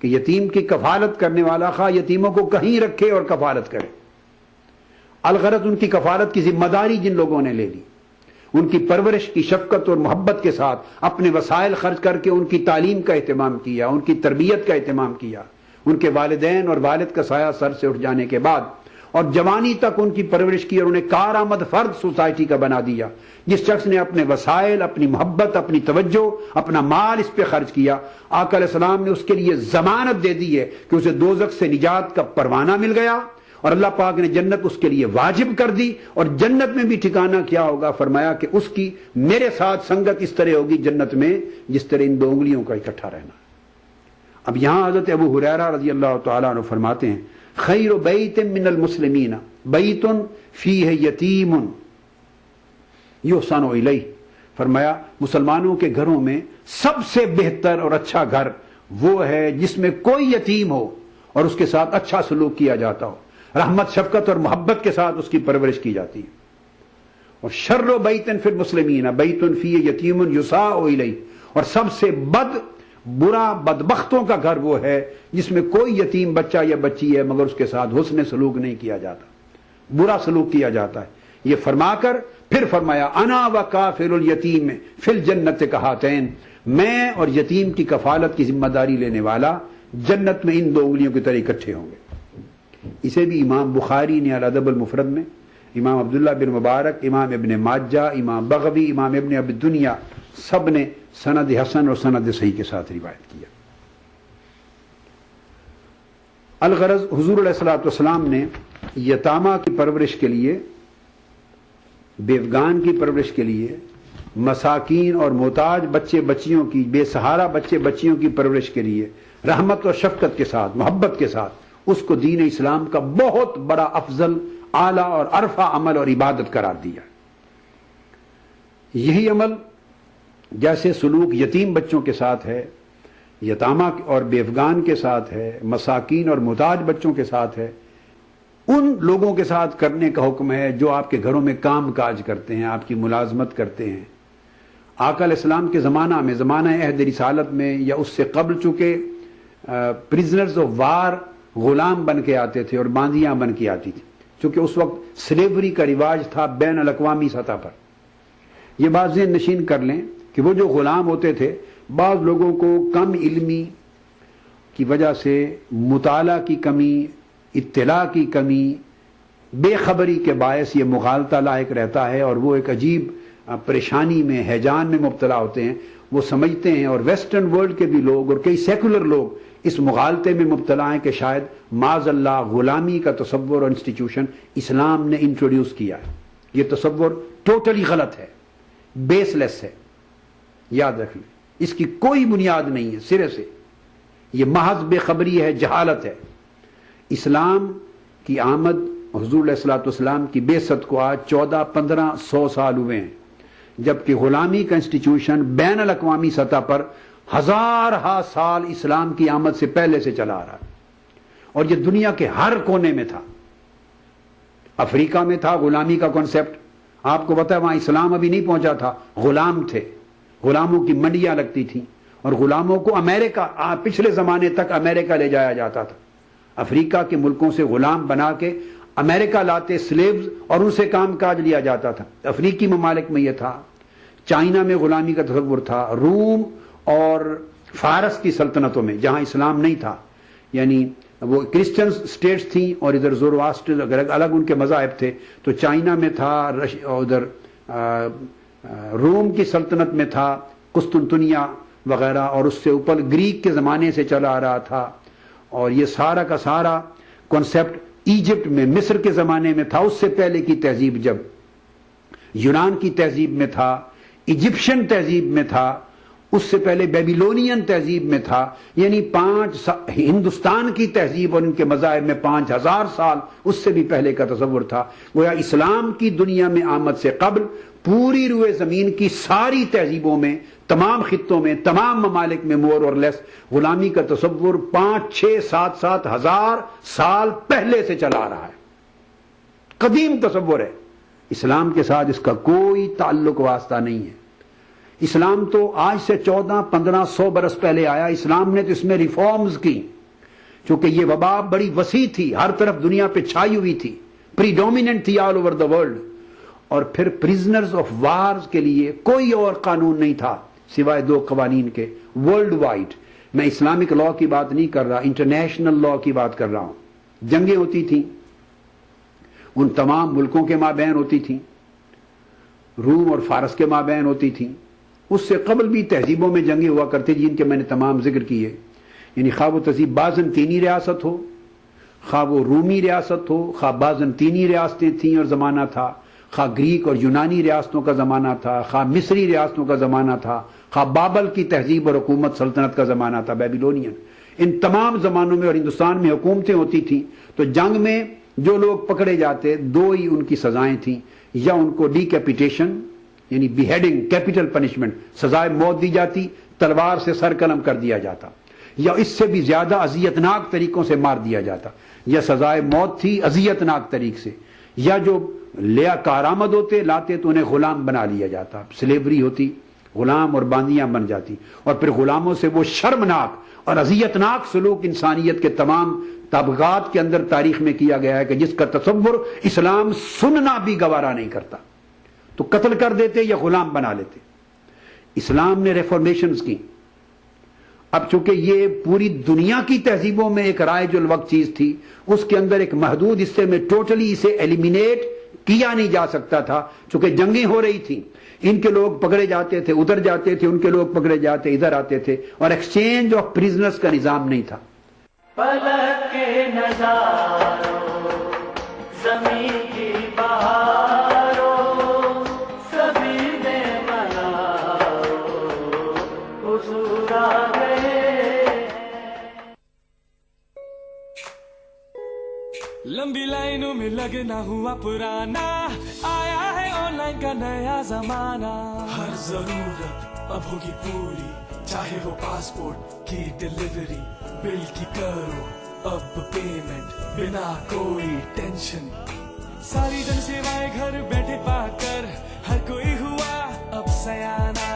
کہ یتیم کی کفالت کرنے والا خواہ یتیموں کو کہیں رکھے اور کفالت کرے، الغرض ان کی کفالت کی ذمہ داری جن لوگوں نے لے لی، ان کی پرورش کی شفقت اور محبت کے ساتھ اپنے وسائل خرچ کر کے ان کی تعلیم کا اہتمام کیا، ان کی تربیت کا اہتمام کیا، ان کے والدین اور والد کا سایہ سر سے اٹھ جانے کے بعد اور جوانی تک ان کی پرورش کی اور انہیں کارآمد فرد سوسائٹی کا بنا دیا، جس شخص نے اپنے وسائل، اپنی محبت، اپنی توجہ، اپنا مال اس پہ خرچ کیا، آقا علیہ السلام نے اس کے لیے ضمانت دے دی ہے کہ اسے دوزخ سے نجات کا پروانہ مل گیا، اور اللہ پاک نے جنت اس کے لیے واجب کر دی، اور جنت میں بھی ٹھکانہ کیا ہوگا، فرمایا کہ اس کی میرے ساتھ سنگت اس طرح ہوگی جنت میں جس طرح ان دو انگلیوں کا اکٹھا رہنا۔ اب یہاں حضرت ابو ہریرہ رضی اللہ تعالیٰ عنہ فرماتے ہیں خیر بیت من المسلمین بیت فیہ یتیم یحسن الیہ، فرمایا مسلمانوں کے گھروں میں سب سے بہتر اور اچھا گھر وہ ہے جس میں کوئی یتیم ہو اور اس کے ساتھ اچھا سلوک کیا جاتا ہو، رحمت شفقت اور محبت کے ساتھ اس کی پرورش کی جاتی ہے۔ اور شر بیت فی المسلمین بیت فیہ یتیم یساء الیہ، اور سب سے برا بدبختوں کا گھر وہ ہے جس میں کوئی یتیم بچہ یا بچی ہے مگر اس کے ساتھ حسن سلوک نہیں کیا جاتا، برا سلوک کیا جاتا ہے۔ یہ فرما کر پھر فرمایا انا وکافل الیتیم فی الجنت کہاتین، میں اور یتیم کی کفالت کی ذمہ داری لینے والا جنت میں ان دو انگلیوں کی طرح اکٹھے ہوں گے۔ اسے بھی امام بخاری نے الادب المفرد میں، امام عبداللہ بن مبارک، امام ابن ماجہ، امام بغوی، امام ابن ابی الدنیا سب نے سند حسن اور سند صحیح کے ساتھ روایت کیا۔ الغرض حضور علیہ الصلوۃ والسلام نے یتامہ کی پرورش کے لیے، بیوگان کی پرورش کے لیے، مساکین اور محتاج بچے بچیوں کی، بے سہارا بچے بچیوں کی پرورش کے لیے رحمت اور شفقت کے ساتھ، محبت کے ساتھ اس کو دین اسلام کا بہت بڑا افضل، اعلیٰ اور عرفہ عمل اور عبادت قرار دیا۔ یہی عمل جیسے سلوک یتیم بچوں کے ساتھ ہے، یتامہ اور بیوگان کے ساتھ ہے، مساکین اور محتاج بچوں کے ساتھ ہے، ان لوگوں کے ساتھ کرنے کا حکم ہے جو آپ کے گھروں میں کام کاج کرتے ہیں، آپ کی ملازمت کرتے ہیں۔ آقا علیہ السلام کے زمانہ میں، زمانہ عہد رسالت میں یا اس سے قبل، چونکہ پرزنرز آف وار غلام بن کے آتے تھے اور باندیاں بن کے آتی تھی، چونکہ اس وقت سلیوری کا رواج تھا بین الاقوامی سطح پر۔ یہ بات ذہن نشین کر لیں کہ وہ جو غلام ہوتے تھے، بعض لوگوں کو کم علمی کی وجہ سے، مطالعہ کی کمی، اطلاع کی کمی، بے خبری کے باعث یہ مغالطہ لاحق رہتا ہے اور وہ ایک عجیب پریشانی میں، ہیجان میں مبتلا ہوتے ہیں۔ وہ سمجھتے ہیں، اور ویسٹرن ورلڈ کے بھی لوگ اور کئی سیکولر لوگ اس مغالطے میں مبتلا ہیں کہ شاید معاذ اللہ غلامی کا تصور اور انسٹیٹیوشن اسلام نے انٹروڈیوس کیا ہے۔ یہ تصور ٹوٹلی غلط ہے، بیس لیس ہے، یاد رکھ لیں، اس کی کوئی بنیاد نہیں ہے سرے سے، یہ محض بے خبری ہے، جہالت ہے۔ اسلام کی آمد، حضور علیہ الصلوۃ والسلام کی بعثت کو آج 1400-1500 سال ہوئے ہیں، جبکہ غلامی کا انسٹیٹیوشن بین الاقوامی سطح پر ہزارہا سال اسلام کی آمد سے پہلے سے چلا آ رہا ہے، اور یہ دنیا کے ہر کونے میں تھا۔ افریقہ میں تھا غلامی کا کانسیپٹ، آپ کو پتا ہے وہاں اسلام ابھی نہیں پہنچا تھا، غلام تھے، غلاموں کی منڈیاں لگتی تھیں، اور غلاموں کو امریکہ، پچھلے زمانے تک امریکہ لے جایا جاتا تھا۔ افریقہ کے ملکوں سے غلام بنا کے امریکہ لاتے سلیبز، اور ان سے کام کاج لیا جاتا تھا۔ افریقی ممالک میں یہ تھا، چائنا میں غلامی کا تصور تھا، روم اور فارس کی سلطنتوں میں جہاں اسلام نہیں تھا، یعنی وہ کرسچن سٹیٹس تھیں اور ادھر زورواسٹر اگر الگ ان کے مذاہب تھے، تو چائنا میں تھا، ادھر روم کی سلطنت میں تھا، قسطنطنیہ وغیرہ، اور اس سے اوپر گریک کے زمانے سے چلا آ رہا تھا، اور یہ سارا کا سارا کانسیپٹ ایجپٹ میں، مصر کے زمانے میں تھا، اس سے پہلے کی تہذیب جب یونان کی تہذیب میں تھا، ایجپشن تہذیب میں تھا، اس سے پہلے بیبیلونین تہذیب میں تھا، یعنی ہندوستان کی تہذیب اور ان کے مذاہب میں 5000 سال اس سے بھی پہلے کا تصور تھا۔ گویا اسلام کی دنیا میں آمد سے قبل پوری روئے زمین کی ساری تہذیبوں میں، تمام خطوں میں، تمام ممالک میں مور اور لیس غلامی کا تصور 5، 6، 7 ہزار سال پہلے سے چلا آ رہا ہے، قدیم تصور ہے۔ اسلام کے ساتھ اس کا کوئی تعلق واسطہ نہیں ہے۔ اسلام تو آج سے 1400-1500 برس پہلے آیا. اسلام نے تو اس میں ریفارمز کی, چونکہ یہ وبا بڑی وسیع تھی, ہر طرف دنیا پہ چھائی ہوئی تھی, پریڈومیننٹ تھی آل اوور دا ورلڈ. اور پھر پرزنرز آف وارز کے لیے کوئی اور قانون نہیں تھا سوائے 2 قوانین کے, ورلڈ وائڈ. میں اسلامک لا کی بات نہیں کر رہا, انٹرنیشنل لا کی بات کر رہا ہوں. جنگیں ہوتی تھیں, ان تمام ملکوں کے مابین ہوتی تھیں, روم اور فارس کے مابین ہوتی تھیں. اس سے قبل بھی تہذیبوں میں جنگیں ہوا کرتی جن کے میں نے تمام ذکر کیے. یعنی خواہ وہ تہذیب بازنطینی ریاست ہو, خواہ وہ رومی ریاست ہو, خواہ بازنطینی ریاستیں تھیں اور زمانہ تھا, خواہ گریک اور یونانی ریاستوں کا زمانہ تھا, خواہ مصری ریاستوں کا زمانہ تھا, خواہ بابل کی تہذیب اور حکومت سلطنت کا زمانہ تھا, بیبیلونین. ان تمام زمانوں میں اور ہندوستان میں حکومتیں ہوتی تھیں. تو جنگ میں جو لوگ پکڑے جاتے 2 ہی ان کی سزائیں تھیں, یا ان کو ڈیکیپیٹیشن یعنی بیہیڈنگ, کیپٹل پنشمنٹ, سزائے موت دی جاتی, تلوار سے سر قلم کر دیا جاتا, یا اس سے بھی زیادہ اذیتناک طریقوں سے مار دیا جاتا. یا سزائے موت تھی اذیتناک طریق سے, یا جو لیا کارآمد ہوتے لاتے تو انہیں غلام بنا لیا جاتا, سلیوری ہوتی, غلام اور باندیاں بن جاتی. اور پھر غلاموں سے وہ شرمناک اور اذیتناک سلوک انسانیت کے تمام طبقات کے اندر تاریخ میں کیا گیا ہے کہ جس کا تصور اسلام سننا بھی گوارا نہیں کرتا. تو قتل کر دیتے یا غلام بنا لیتے. اسلام نے ریفارمیشنز کی. اب چونکہ یہ پوری دنیا کی تہذیبوں میں ایک رائج الوقت چیز تھی, اس کے اندر ایک محدود حصے میں ٹوٹلی اسے ایلیمینیٹ کیا نہیں جا سکتا تھا, چونکہ جنگیں ہو رہی تھیں. ان کے لوگ پکڑے جاتے تھے, ادھر جاتے تھے, ان کے لوگ پکڑے جاتے ادھر آتے تھے, اور ایکسچینج آف پرزنرز کا نظام نہیں تھا. پلک کے نظاروں زمین کی بہاروں سبھی نے مناؤ حضور آ گئے. لمبی لائنوں میں لگنا ہوا پرانا, آیا ہے آن لائن کا نیا زمانہ. ہر ضرورت اب ہوگی پوری, چاہے ہو پاسپورٹ کی ڈیلیوری, بل کی کرو اب پیمنٹ بنا کوئی ٹینشن. ساری جن سیوائیں گھر بیٹھے پا کر ہر کوئی ہوا اب سیانا.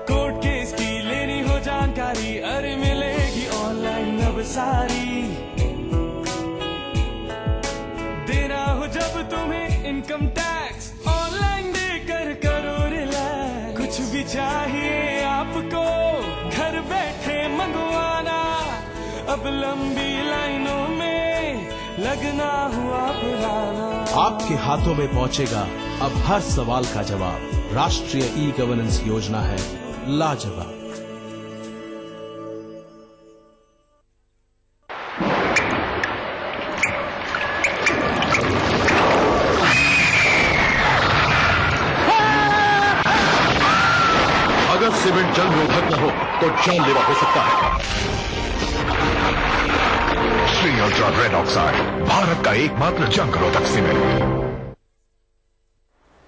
کورٹ کیس کی لینی ہو جانکاری, ارے ملے گی آن لائن اب ساری. دینا ہو جب تمہیں انکم ٹیکس, آن لائن دے کر کرو ریلیکس. کچھ بھی چاہیے آپ کو گھر بیٹھے منگوانا, اب لمبی لائنوں میں لگنا ہوا پرانا. آپ کے ہاتھوں میں پہنچے گا اب ہر سوال کا جواب. راشٹریہ ای گورننس یوجنا ہے لاجواب. اگر سیمنٹ جنگ رودھک نہ ہو تو جان لیوا ہو سکتا ہے. شری الٹرا ریڈ آکسائڈ بھارت کا ایک ماتر جنگ رودھک سیمنٹ.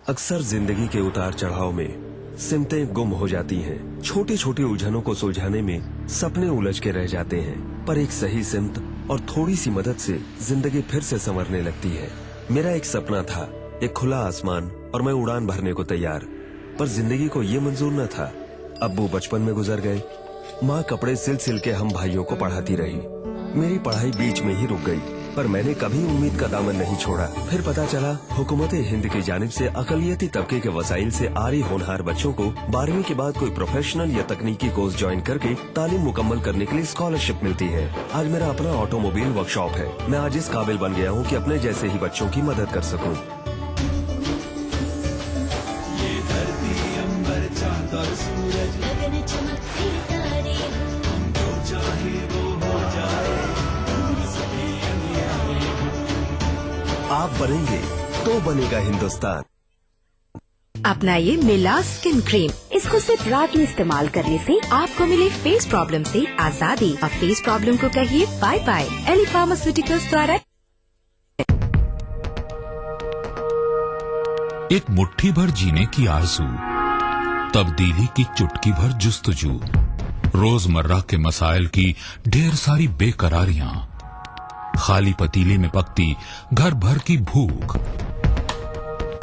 اکثر زندگی کے اتار چڑھاؤ میں سمتیں گم ہو جاتی ہیں. چھوٹی چھوٹی الجھنوں کو سلجھانے میں سپنے الجھ کے رہ جاتے ہیں, پر ایک صحیح سمت اور تھوڑی سی مدد سے زندگی پھر سے سنورنے لگتی ہے. میرا ایک سپنا تھا, ایک کھلا آسمان, اور میں اڑان بھرنے کو تیار. پر زندگی کو یہ منظور نہ تھا. ابو بچپن میں گزر گئے, ماں کپڑے سل سل کے ہم بھائیوں کو پڑھاتی رہی. میری پڑھائی بیچ میں ہی رک گئی, پر میں نے کبھی امید کا دامن نہیں چھوڑا. پھر پتا چلا حکومت ہند کی جانب سے اقلیتی طبقے کے وسائل سے آری ہونہار بچوں کو 12ویں کے بعد کوئی پروفیشنل یا تکنیکی کورس جوائن کر کے تعلیم مکمل کرنے کے لیے اسکالرشپ ملتی ہے. آج میرا اپنا آٹو موبائل ورک شاپ ہے. میں آج اس قابل بن گیا ہوں کہ اپنے جیسے ہی بچوں کی مدد کر سکوں. یہ دھرتی امبر چاند اور سورج گگن چمکتی تارے, ہم جو چاہے وہ ہو جائے. آپ بنیں گے تو بنے گا ہندوستان. اپنائیے میلا اسکن کریم. اس کو صرف رات میں استعمال کرنے سے آپ کو ملے فیس پرابلم سے آزادی. اور فیس پرابلم کو کہیے بائے بائے. ایلی فارماسیوٹیکلز دوارا. ایک مٹھی بھر جینے کی آرزو, تبدیلی کی چٹکی بھر جستجو, روزمرہ کے مسائل کی ڈھیر ساری بے قراریاں, خالی پتیلے میں پکتی گھر بھر کی بھوک,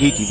ETV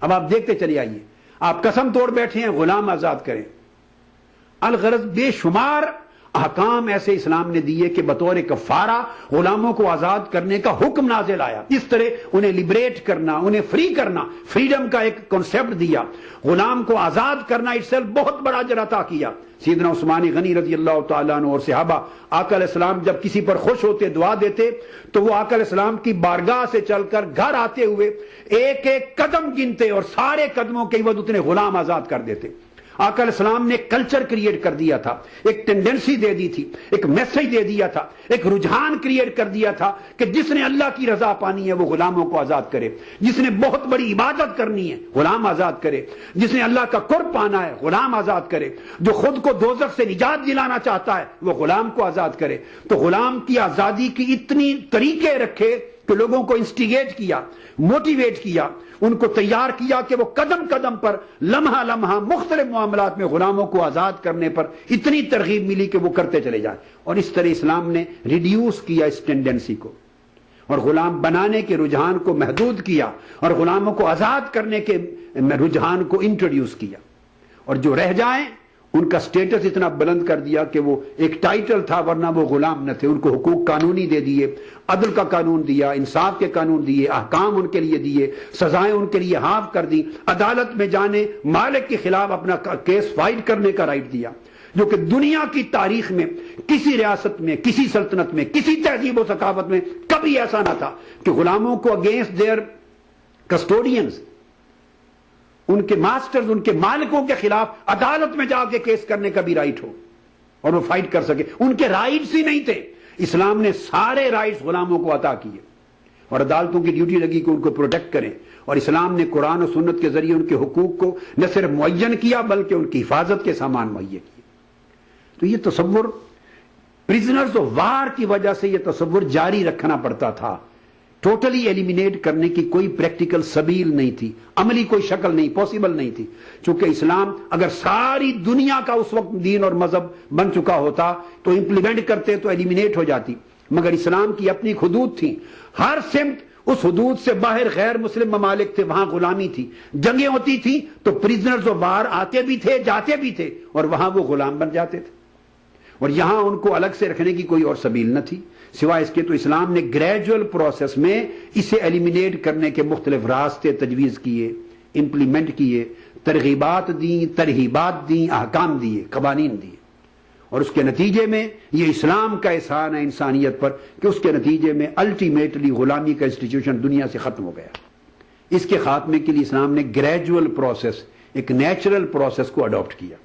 اب آپ دیکھتے چلے آئیے، آپ قسم توڑ بیٹھے ہیں غلام آزاد کریں. الغرض بے شمار احکام ایسے اسلام نے دیے کہ بطور کفارہ غلاموں کو آزاد کرنے کا حکم نازل آیا. اس طرح انہیں لبریٹ کرنا، انہیں فری کرنا، فریڈم کا ایک کنسپٹ دیا. غلام کو آزاد کرنا اس سے بہت بڑا اجر عطا کیا. سیدنا عثمان غنی رضی اللہ تعالیٰ عنہ اور صحابہ آقا علیہ السلام جب کسی پر خوش ہوتے دعا دیتے تو وہ آقا علیہ السلام کی بارگاہ سے چل کر گھر آتے ہوئے ایک ایک قدم گنتے اور سارے قدموں کے عوض اتنے غلام آزاد کر دیتے. آقا علیہ السلام نے کلچر کریٹ کر دیا تھا، ایک ٹینڈنسی دے دی تھی، ایک میسج دے دیا تھا، ایک رجحان کریٹ کر دیا تھا کہ جس نے اللہ کی رضا پانی ہے وہ غلاموں کو آزاد کرے، جس نے بہت بڑی عبادت کرنی ہے غلام آزاد کرے، جس نے اللہ کا قرب پانا ہے غلام آزاد کرے، جو خود کو دوزخ سے نجات دلانا چاہتا ہے وہ غلام کو آزاد کرے. تو غلام کی آزادی کی اتنی طریقے رکھے کہ لوگوں کو انسٹیگیٹ کیا، موٹیویٹ کیا، ان کو تیار کیا کہ وہ قدم قدم پر لمحہ لمحہ مختلف معاملات میں غلاموں کو آزاد کرنے پر اتنی ترغیب ملی کہ وہ کرتے چلے جائیں. اور اس طرح اسلام نے ریڈیوس کیا اس ٹینڈنسی کو اور غلام بنانے کے رجحان کو محدود کیا اور غلاموں کو آزاد کرنے کے رجحان کو انٹروڈیوس کیا. اور جو رہ جائیں ان کا سٹیٹس اتنا بلند کر دیا کہ وہ ایک ٹائٹل تھا ورنہ وہ غلام نہ تھے. ان کو حقوق قانونی دے دیے، عدل کا قانون دیا، انصاف کے قانون دیے، احکام ان کے لیے دیے، سزائیں ان کے لیے ہاف کر دی، عدالت میں جانے مالک کے خلاف اپنا کیس فائل کرنے کا رائٹ دیا، جو کہ دنیا کی تاریخ میں کسی ریاست میں، کسی سلطنت میں، کسی تہذیب و ثقافت میں کبھی ایسا نہ تھا کہ غلاموں کو اگینسٹ دیئر کسٹوڈینز، ان کے ماسٹرز، ان کے مالکوں کے خلاف عدالت میں جا کے کیس کرنے کا بھی رائٹ ہو اور وہ فائٹ کر سکے. ان کے رائٹس ہی نہیں تھے. اسلام نے سارے رائٹس غلاموں کو عطا کیے اور عدالتوں کی ڈیوٹی لگی کہ ان کو پروٹیکٹ کریں. اور اسلام نے قرآن و سنت کے ذریعے ان کے حقوق کو نہ صرف معین کیا بلکہ ان کی حفاظت کے سامان مہیا کیے. تو یہ تصور پرزنرز آف وار کی وجہ سے یہ تصور جاری رکھنا پڑتا تھا. ٹوٹلی ایلیمینیٹ کرنے کی کوئی پریکٹیکل سبیل نہیں تھی، عملی کوئی شکل نہیں، پاسبل نہیں تھی. چونکہ اسلام اگر ساری دنیا کا اس وقت دین اور مذہب بن چکا ہوتا تو امپلیمنٹ کرتے تو ایلیمینیٹ ہو جاتی، مگر اسلام کی اپنی حدود تھیں. ہر سمت اس حدود سے باہر غیر مسلم ممالک تھے، وہاں غلامی تھی، جنگیں ہوتی تھیں تو پرزنرز آف وار آتے بھی تھے، جاتے بھی تھے اور وہاں وہ غلام بن جاتے تھے. اور یہاں ان کو الگ سے رکھنے کی کوئی اور سبیل نہ تھی سوائے اس کے. تو اسلام نے گریجول پروسیس میں اسے ایلیمینیٹ کرنے کے مختلف راستے تجویز کیے، امپلیمنٹ کیے، ترغیبات دیں، ترہیبات دیں، احکام دیے، قوانین دیے. اور اس کے نتیجے میں یہ اسلام کا احسان ہے انسانیت پر کہ اس کے نتیجے میں الٹیمیٹلی غلامی کا انسٹیٹیوشن دنیا سے ختم ہو گیا. اس کے خاتمے کے لیے اسلام نے گریجول پروسیس، ایک نیچرل پروسیس کو اڈاپٹ کیا.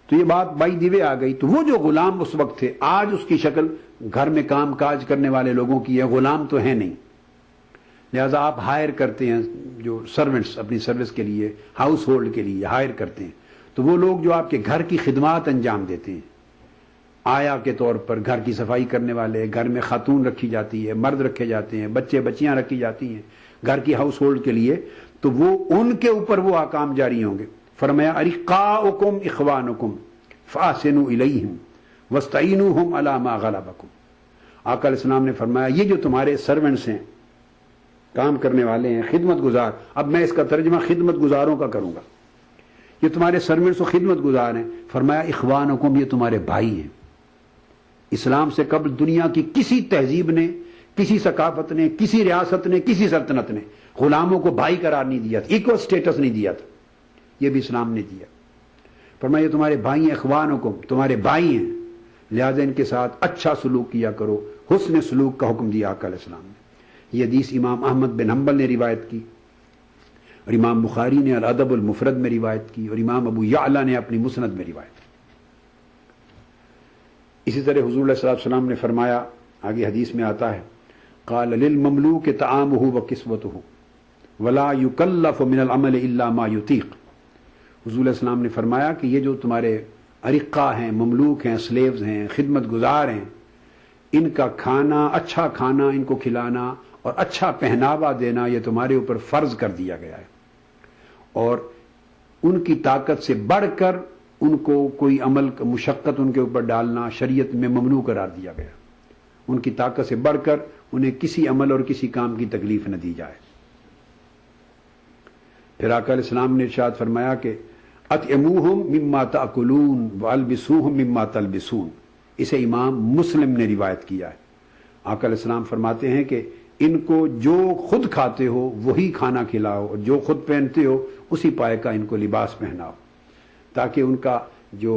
تو یہ بات بائی دی وے آ گئی. تو وہ جو غلام اس وقت تھے آج اس کی شکل گھر میں کام کاج کرنے والے لوگوں کی ہے، غلام تو ہے نہیں. لہذا آپ ہائر کرتے ہیں جو سرونٹس اپنی سروس کے لیے، ہاؤس ہولڈ کے لیے ہائر کرتے ہیں، تو وہ لوگ جو آپ کے گھر کی خدمات انجام دیتے ہیں، آیا کے طور پر گھر کی صفائی کرنے والے، گھر میں خاتون رکھی جاتی ہے، مرد رکھے جاتے ہیں، بچے بچیاں رکھی جاتی ہیں گھر کی ہاؤس ہولڈ کے لیے، تو وہ ان کے اوپر وہ احکام جاری ہوں گے. فرمایا ارقاؤکم اخوانکم فاحسنوا الیہم واستعینوہم علی ما غلبکم. آقا علیہ السلام نے فرمایا یہ جو تمہارے سرونٹس ہیں، کام کرنے والے ہیں، خدمت گزار، اب میں اس کا ترجمہ خدمت گزاروں کا کروں گا، یہ تمہارے سرونٹس و خدمت گزار ہیں. فرمایا اخوانکم، یہ تمہارے بھائی ہیں. اسلام سے قبل دنیا کی کسی تہذیب نے، کسی ثقافت نے، کسی ریاست نے، کسی سلطنت نے غلاموں کو بھائی قرار نہیں دیا تھا، ایکول سٹیٹس نہیں دیا تھا. یہ بھی اسلام نے دیا. فرمایا یہ تمہارے بھائی ہیں، اخوانکم، تمہارے بھائی ہیں، لہذا ان کے ساتھ اچھا سلوک کیا کرو. حسن سلوک کا حکم دیا آقا علیہ السلام نے. یہ حدیث امام احمد بن حنبل نے روایت کی اور امام بخاری نے الادب المفرد میں روایت کی اور امام ابو یعلا نے اپنی مسند میں روایت کی. اسی طرح حضور علیہ الصلوۃ والسلام نے فرمایا، آگے حدیث میں آتا ہے، قال للمملوک طعامہ وکسوتہ ولا یکلف من العمل الا ما یطیق. حضور علیہ السلام نے فرمایا کہ یہ جو تمہارے ارقا ہیں، مملوک ہیں، سلیوز ہیں، خدمت گزار ہیں، ان کا کھانا، اچھا کھانا ان کو کھلانا اور اچھا پہناوا دینا یہ تمہارے اوپر فرض کر دیا گیا ہے. اور ان کی طاقت سے بڑھ کر ان کو کوئی عمل مشقت ان کے اوپر ڈالنا شریعت میں ممنوع قرار دیا گیا. ان کی طاقت سے بڑھ کر انہیں کسی عمل اور کسی کام کی تکلیف نہ دی جائے. پھر آقا علیہ السلام نے ارشاد فرمایا کہ اطعموہم مما تاکلون والبسوہم مما تلبسون. اسے امام مسلم نے روایت کیا ہے. آقا علیہ السلام فرماتے ہیں کہ ان کو جو خود کھاتے ہو وہی کھانا کھلاؤ اور جو خود پہنتے ہو اسی پائے کا ان کو لباس پہناؤ، تاکہ ان کا جو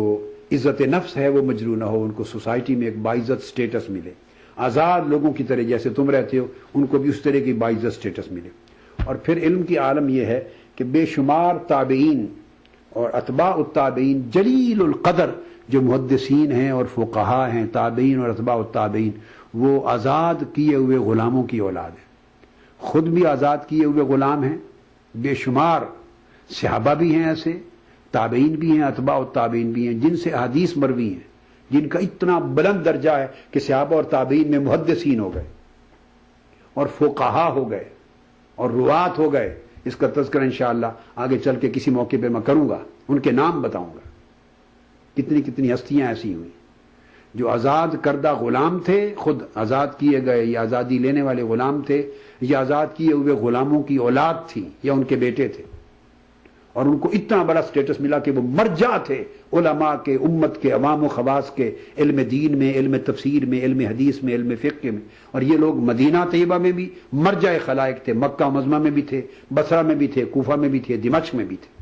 عزت نفس ہے وہ مجروح نہ ہو، ان کو سوسائٹی میں ایک باعزت سٹیٹس ملے. آزاد لوگوں کی طرح جیسے تم رہتے ہو ان کو بھی اس طرح کی باعزت سٹیٹس ملے. اور پھر علم کی عالم یہ ہے کہ بے شمار تابعین اور اتباع التابعین جلیل القدر جو محدثین ہیں اور فقہا ہیں، تابعین اور اتباع التابعین، وہ آزاد کیے ہوئے غلاموں کی اولاد ہیں. خود بھی آزاد کیے ہوئے غلام ہیں، بے شمار صحابہ بھی ہیں ایسے، تابعین بھی ہیں، اتباع التابعین بھی ہیں جن سے احادیث مروی ہیں، جن کا اتنا بلند درجہ ہے کہ صحابہ اور تابعین میں محدثین ہو گئے اور فقہا ہو گئے اور روات ہو گئے. اس کا تذکرہ انشاءاللہ آگے چل کے کسی موقع پہ میں کروں گا، ان کے نام بتاؤں گا. کتنی کتنی ہستیاں ایسی ہوئیں جو آزاد کردہ غلام تھے، خود آزاد کیے گئے یا آزادی لینے والے غلام تھے، یا آزاد کیے ہوئے غلاموں کی اولاد تھی یا ان کے بیٹے تھے، اور ان کو اتنا بڑا سٹیٹس ملا کہ وہ مرجع تھے علماء کے، امت کے، عوام و خواص کے، علم دین میں، علم تفسیر میں، علم حدیث میں، علم فقہ میں. اور یہ لوگ مدینہ طیبہ میں بھی مرجع خلائق تھے، مکہ مزمہ میں بھی تھے، بصرہ میں بھی تھے، کوفہ میں بھی تھے، دمشق میں بھی تھے.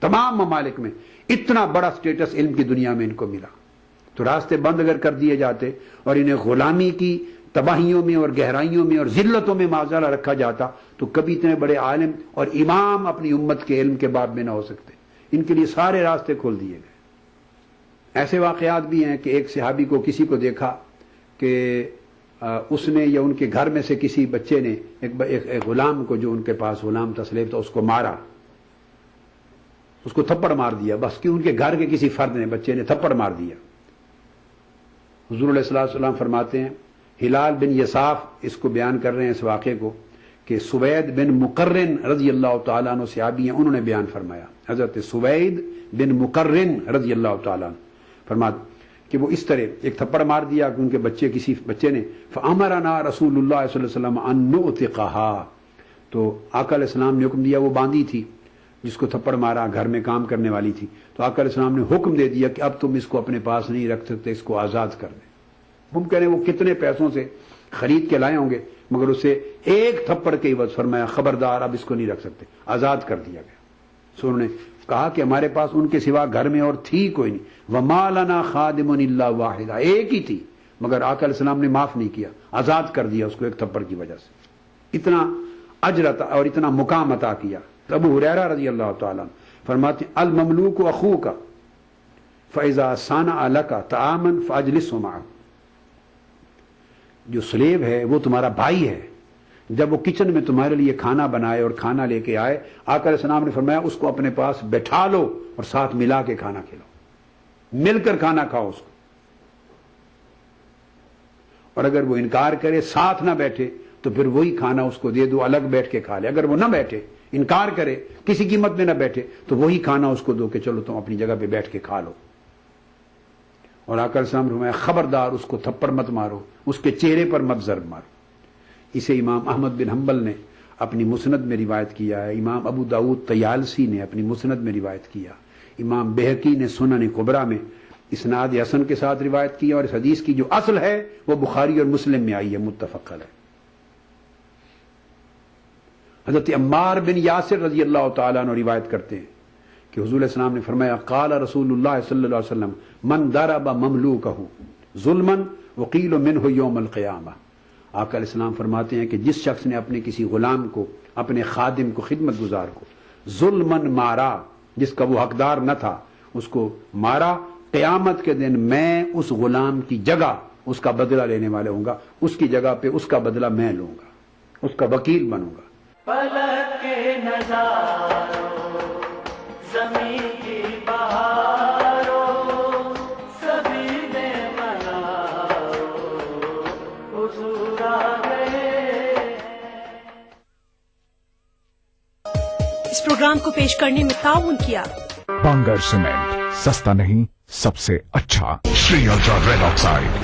تمام ممالک میں اتنا بڑا سٹیٹس علم کی دنیا میں ان کو ملا. تو راستے بند اگر کر دیے جاتے اور انہیں غلامی کی تباہیوں میں اور گہرائیوں میں اور ذلتوں میں معذالہ رکھا جاتا تو کبھی اتنے بڑے عالم اور امام اپنی امت کے علم کے باب میں نہ ہو سکتے. ان کے لیے سارے راستے کھول دیے گئے. ایسے واقعات بھی ہیں کہ ایک صحابی کو کسی کو دیکھا کہ اس نے یا ان کے گھر میں سے کسی بچے نے ایک غلام کو، جو ان کے پاس غلام تسلیب تھا، اس کو مارا، اس کو تھپڑ مار دیا. بس کہ ان کے گھر کے کسی فرد نے، بچے نے تھپڑ مار دیا. حضور علیہ الصلوۃ والسلام فرماتے ہیں، ہلال بن یصاف اس کو بیان کر رہے ہیں اس واقعے کو، کہ سوید بن مقرن رضی اللہ تعالیٰ عنہ صحابی ہیں، انہوں نے بیان فرمایا. حضرت سوید بن مقرن رضی اللہ تعالیٰ عنہ فرماتے کہ وہ اس طرح ایک تھپڑ مار دیا کہ ان کے کسی بچے نے، فَأَمَرَنَا رسول اللہ صلی اللہ علیہ وسلم أَن نُؤْتِقَهَا، تو آقا علیہ السلام نے حکم دیا، وہ باندھی تھی جس کو تھپڑ مارا، گھر میں کام کرنے والی تھی، تو آقا علیہ السلام نے حکم دے دیا کہ اب تم اس کو اپنے پاس نہیں رکھ سکتے، اس کو آزاد کر دیں. ممکن ہے وہ کتنے پیسوں سے خرید کے لائے ہوں گے، مگر اسے ایک تھپڑ کے عوض فرمایا خبردار اب اس کو نہیں رکھ سکتے، آزاد کر دیا گیا. سو انہوں نے کہا کہ ہمارے پاس ان کے سوا گھر میں اور تھی کوئی نہیں. وَمَا لَنَا خَادِمٌ إِلَّا وَاحِدًا، ایک ہی تھی، مگر آقا علیہ السلام نے معاف نہیں کیا، آزاد کر دیا اس کو ایک تھپڑ کی وجہ سے. اتنا اجر اور اتنا مقام عطا کیا. ابو ہریرہ رضی اللہ تعالیٰ عنہ فرماتے ہیں، المملوک اخوک فاذا صنع لك طعاما فاجلسه معه، جو سلیب ہے وہ تمہارا بھائی ہے، جب وہ کچن میں تمہارے لیے کھانا بنائے اور کھانا لے کے آئے، آقا علیہ السلام نے فرمایا اس کو اپنے پاس بٹھا لو اور ساتھ ملا کے کھانا کھلاؤ، مل کر کھانا کھاؤ اس کو. اور اگر وہ انکار کرے، ساتھ نہ بیٹھے، تو پھر وہی کھانا اس کو دے دو، الگ بیٹھ کے کھا لے. اگر وہ نہ بیٹھے، انکار کرے، کسی قیمت میں نہ بیٹھے، تو وہی کھانا اس کو دو کہ چلو تم اپنی جگہ پہ بیٹھ کے کھا لو. اور آقا علیہ السلام نے فرمایا خبردار اس کو تھپڑ مت مارو، اس کے چہرے پر مت ضرب مارو. اسے امام احمد بن حنبل نے اپنی مسند میں روایت کیا ہے، امام ابو داؤد طیالسی نے اپنی مسند میں روایت کیا، امام بہقی نے سنن کبریٰ میں اسناد حسن کے ساتھ روایت کیا، اور اس حدیث کی جو اصل ہے وہ بخاری اور مسلم میں آئی ہے، متفق علیہ. حضرت عمار بن یاسر رضی اللہ تعالیٰ عنہ روایت کرتے ہیں کہ حضور علیہ السلام نے فرمایا، قال رسول اللہ صلی اللہ علیہ وسلم من ضرب مملوکہ ظلما وقیل منہ یوم القیامہ. آقا علیہ السلام فرماتے ہیں کہ جس شخص نے اپنے کسی غلام کو، اپنے خادم کو، خدمت گزار کو ظلمن مارا، جس کا وہ حقدار نہ تھا، اس کو مارا، قیامت کے دن میں اس غلام کی جگہ اس کا بدلہ لینے والا ہوں گا، اس کی جگہ پہ اس کا بدلہ میں لوں گا، اس کا وکیل بنوں گا. پلک کے نظاروں زمین کی بہاروں سبھی نے مناؤ حضور آ گئے. اس پروگرام کو پیش کرنے میں تعاون کیا بنگر سیمنٹ، سستا نہیں سب سے اچھا. Shri ultra red oxide,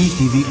ETV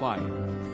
5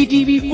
ETV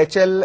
HL